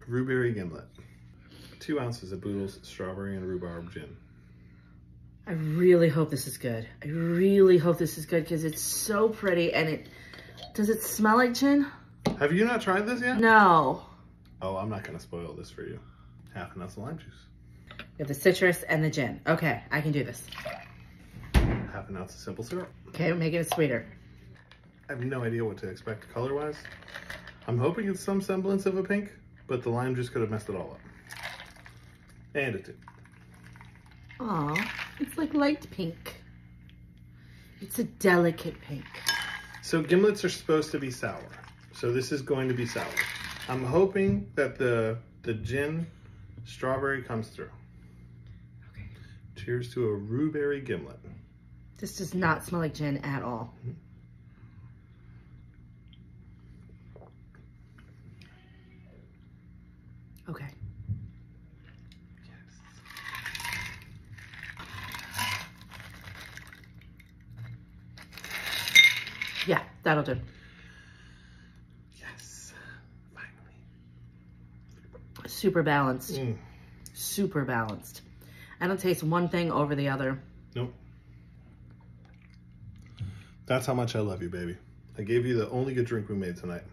Rhuberry Gimlet. 2 ounces of Boodles strawberry and rhubarb gin. I really hope this is good. I really hope this is good because it's so pretty and does it smell like gin? Have you not tried this yet? No. Oh, I'm not gonna spoil this for you. 1/2 ounce of lime juice. We have the citrus and the gin. Okay, I can do this. 1/2 ounce of simple syrup. Okay, we're making it sweeter. I have no idea what to expect color-wise. I'm hoping it's some semblance of a pink, but the lime juice could have messed it all up. And it did. Aw, it's like light pink. It's a delicate pink. So gimlets are supposed to be sour. So this is going to be sour. I'm hoping that the gin strawberry comes through. Okay. Cheers to a Rhuberry Gimlet. This does not smell like gin at all. Okay. Yeah, that'll do. Yes, finally. Super balanced. Super balanced. I don't taste one thing over the other. Nope. That's how much I love you, baby. I gave you the only good drink we made tonight.